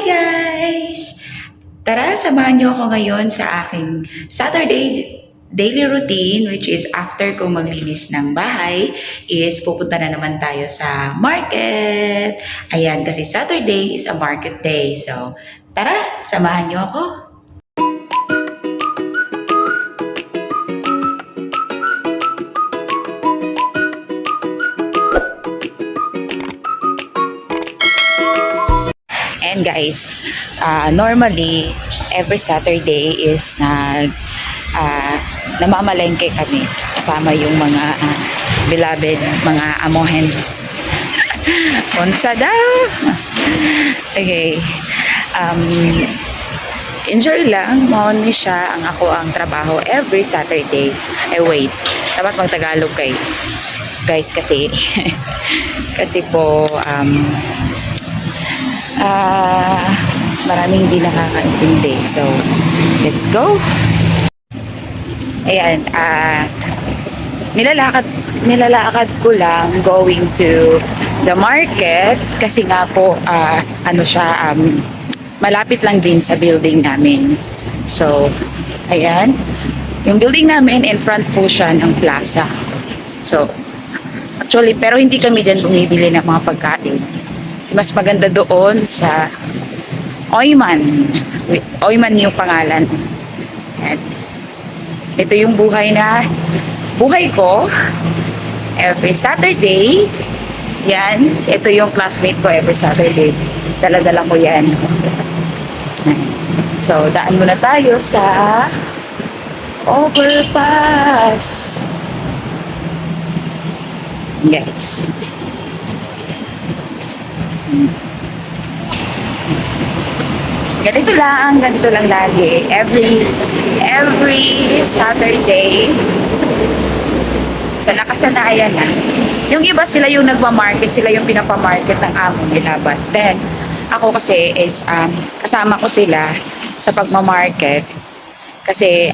guys! Tara, samahan niyo ako ngayon sa aking Saturday daily routine, which is after ko maglinis ng bahay, is pupunta na naman tayo sa market. Ayan, kasi Saturday is a market day. So, tara, samahan niyo ako. And guys, normally, every Saturday is namamalengke kami kasama yung mga beloved, mga amohens. Unsa daw? Okay. Enjoy lang. Maon ni siya ang ako ang trabaho every Saturday. Wait. Dapat mag-Tagalog kay guys kasi kasi po maraming hindi nakakaintindi. So, let's go! Ayan, nilalakad ko lang going to the market kasi nga po, malapit lang din sa building namin. So, ayan, yung building namin, in front po siya ng plaza. So, actually, pero hindi kami dyan bumibili ng mga pagkain. Mas maganda doon sa Oyman. Oyman yung pangalan. At ito yung buhay ko every Saturday. Yan. Ito yung classmate ko every Saturday. Dala-dala ko yan. So, daan muna tayo sa overpass. Yes. Ganito lang lagi. Every Saturday, sa nakasanayan na. Yung iba sila yung nagmamarket, sila yung pinapamarket ng amo nila. But then, ako kasi is, kasama ko sila sa pagmamarket. Kasi,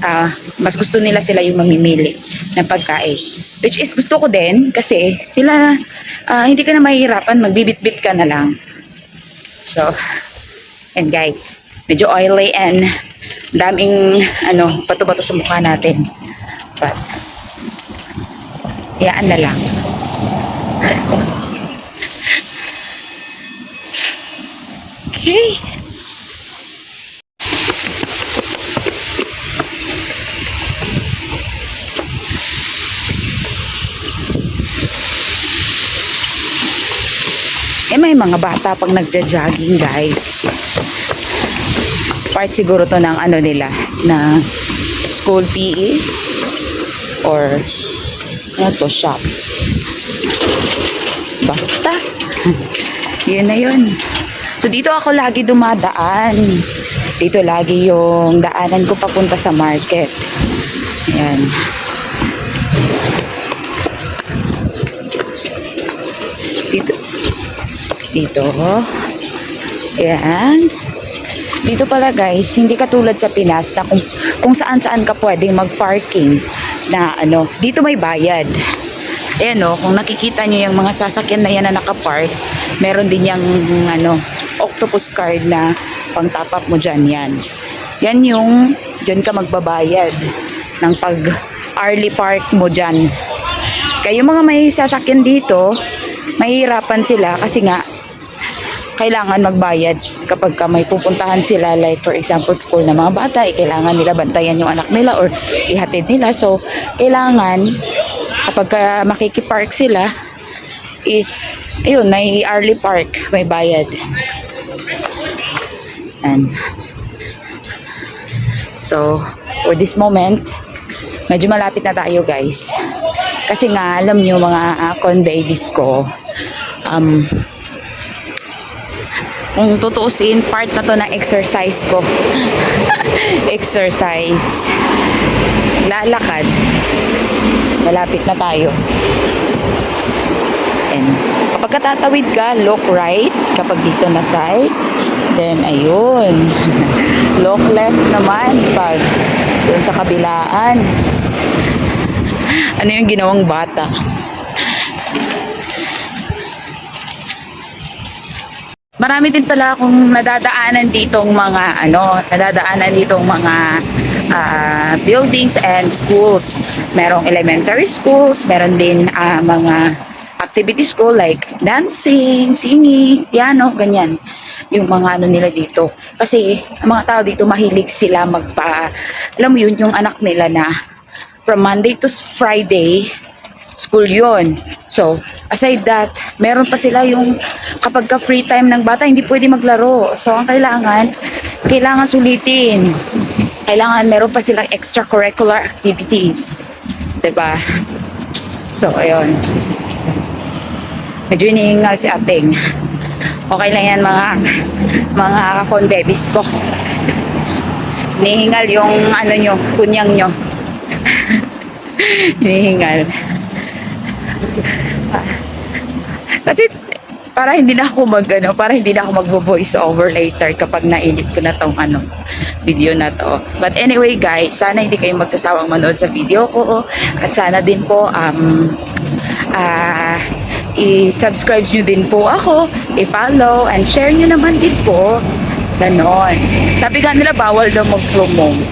mas gusto nila sila yung mamimili ng pagkain. Which is gusto ko din kasi sila, hindi ka na mahihirapan, magbibit-bit ka na lang. So, and guys, medyo oily and daming bato-bato sa mukha natin. But, yaan na lang. Okay. May mga bata pang nagja-jogging, guys. Part siguro to ng nila, na school PE or shop. Basta. Yun na yun. So, dito ako lagi dumadaan. Dito lagi yung daanan ko papunta sa market. Ayan. Dito. Ayan. Dito pala guys, hindi katulad sa Pinas na kung saan-saan ka pwedeng mag-parking na dito may bayad. Ayan kung nakikita nyo yung mga sasakyan na yan na nakapark, meron din yung octopus card na pang top up mo dyan yan. Yan yung dyan ka magbabayad ng pag-early park mo dyan. Kaya yung mga may sasakyan dito, mahihirapan sila kasi nga kailangan magbayad kapag may pupuntahan sila, like for example school na mga bata, kailangan nila bantayan yung anak nila or ihatid nila. So kailangan kapag makikipark sila is ayun, may early park, may bayad. And so for this moment, medyo malapit na tayo guys. Kasi nga alam nyo mga con babies ko, kung tutuusin, part na to ng exercise ko. Exercise. Lalakad. Malapit na tayo. And kapag katatawid ka, look right. Kapag dito na side, then ayun. Look left naman pag doon sa kabilaan. Ano yung ginawang bata? marami din pala akong nadadaanan ditong mga buildings and schools. Merong elementary schools, meron din mga activity school like dancing, singing, piano, ganyan. Yung mga ano nila dito. Kasi ang mga tao dito mahilig sila alam mo yun, yung anak nila na from Monday to Friday, school yun. So, aside that, meron pa sila yung kapag ka free time ng bata, hindi pwede maglaro. So, ang kailangan sulitin. Kailangan meron pa silang extracurricular activities. 'Di ba? So, ayun. Medyo inihingal si ating. Okay lang yan mga kakon-babies ko. Inihingal yung ano nyo, kunyang nyo. Hinihingal. Kasi para hindi na ako magvo-voice over later kapag nainit ko na tong video na to. But anyway guys, sana hindi kayo magsasawang manood sa video ko at sana din po i-subscribe nyo din po ako, i-follow and share nyo naman din po. Ganon. Sabi nga nila bawal daw mag-promote.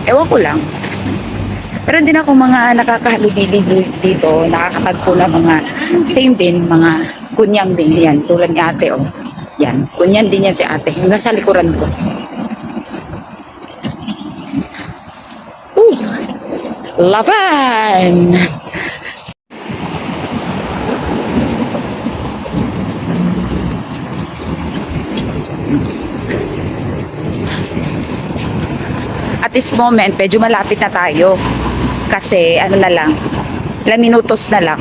Ewan ko lang. Pero din ako mga nakakahalubili dito, nakakatagpo na mga same din, mga kunyang din yan, tulad ni ate Yan, kunyan din yan si ate, yung nasa likuran ko. Laban! At this moment, medyo malapit na tayo. Kasi ilang minutos na lang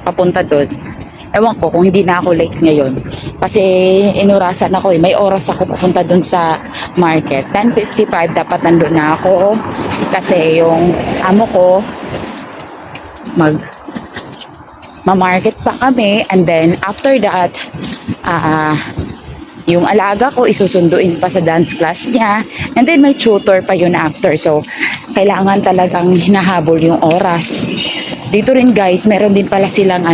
papunta doon. Ewan ko kung hindi na ako late ngayon. Kasi inurasan ako may oras ako papunta doon sa market. 10:55 dapat nandun na ako. Kasi yung amo ko ma-market pa kami, and then after that yung alaga ko isusunduin pa sa dance class niya, and then may tutor pa yun after. So kailangan talagang hinahabol yung oras. Dito rin guys, meron din pala silang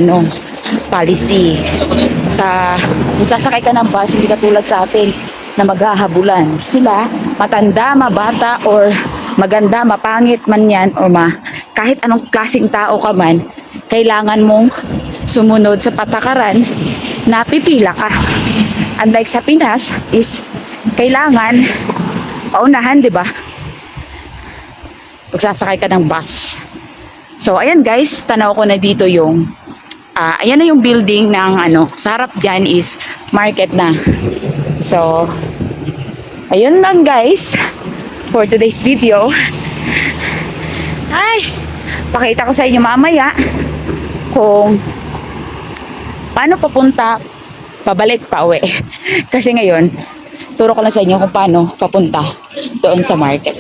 policy sa kung sasakay ka ng bus, hindi katulad sa atin na maghahabulan. Sila, matanda, mabata, or maganda, mapangit man yan, or kahit anong klaseng tao ka man, kailangan mong sumunod sa patakaran na pipila ka. Unlike sa Pinas is kailangan paunahan, 'di ba? Pagsasakay ka ng bus. So ayan guys, tanaw ko na dito yung ayan na yung building ng sa harap diyan is market na. So ayun lang guys for today's video. Ay, pakita ko sa inyo mamaya kung paano pabalik pa uwi. Kasi ngayon, turo ko lang sa inyo kung paano papunta doon sa market.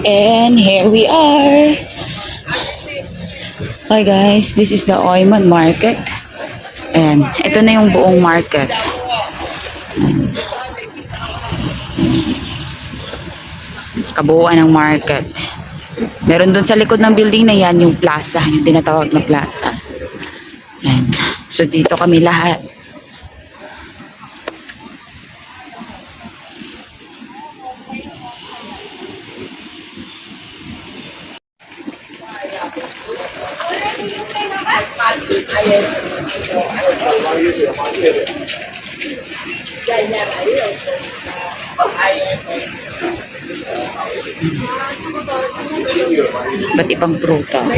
And here we are. Hi guys, this is the Oyman Market. And ito na yung buong market. Kabuuan ng market. Meron doon sa likod ng building na yan, yung plaza, yung tinatawag na plaza. Yan. So, dito kami lahat. Ba't ibang prutas?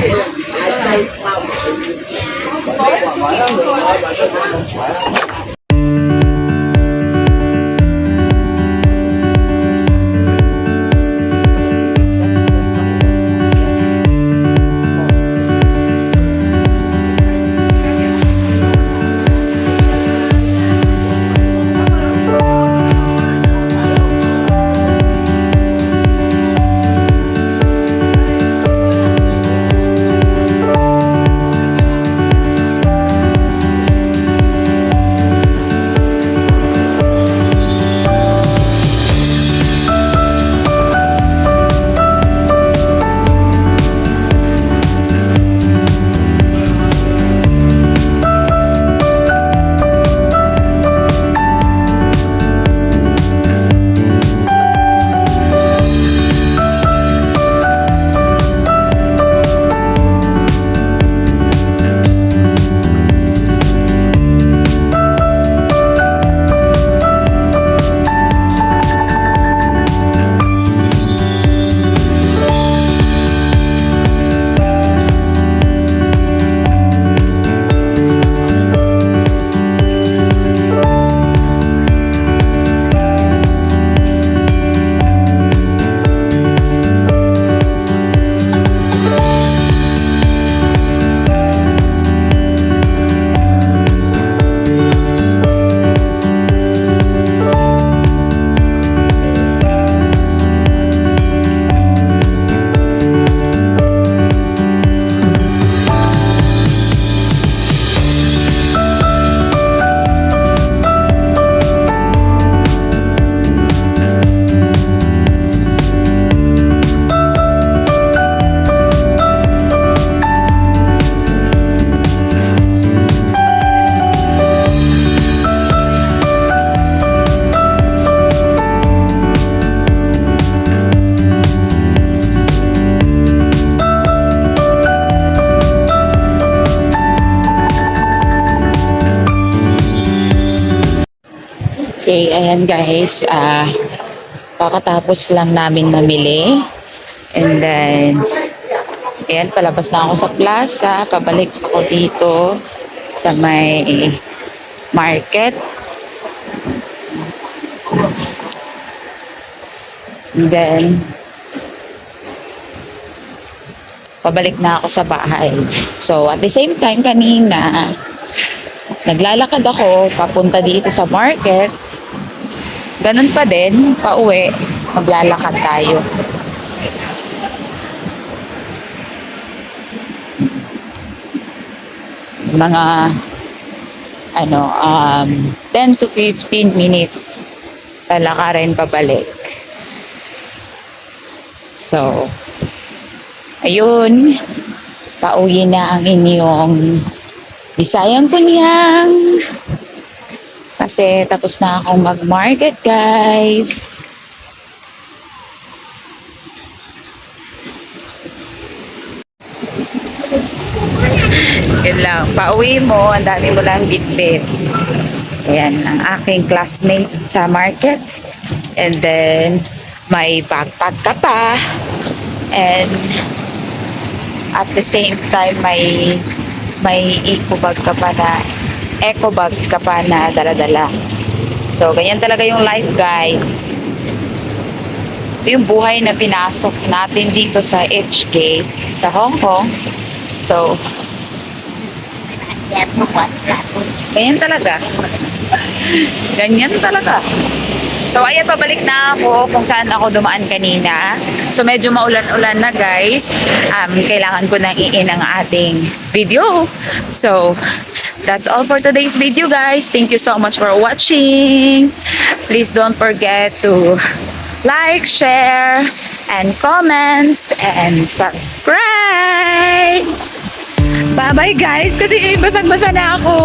Okay, ayan guys, kakatapos lang namin mamili. And then, ayan, palabas na ako sa plaza, pabalik ako dito sa may market. And then, pabalik na ako sa bahay. So, at the same time, kanina, naglalakad ako papunta dito sa market. Ganun pa din, pauwi, maglalakad tayo. Mga 10 to 15 minutes lalakarin pabalik. So, ayun, pauwi na ang inyong Bisayang Kunyang. Kasi tapos na akong mag-market, guys. Yun lang. Pauwi mo, ang dami mo lang bitbit. Ayan, ang aking classmate sa market. And then, may backpack ka pa. And, at the same time, may eco bag ka pa na dala-dala. So, ganyan talaga yung life, guys. Ito yung buhay na pinasok natin dito sa HK, sa Hong Kong. So, ganyan talaga. Ganyan talaga. So, ayan, pabalik na ako kung saan ako dumaan kanina. So, medyo maulan-ulan na, guys. Kailangan ko nang iin ang ating video. So, that's all for today's video, guys. Thank you so much for watching. Please don't forget to like, share, and comments, and subscribe. Bye-bye, guys, kasi basag-basa na ako.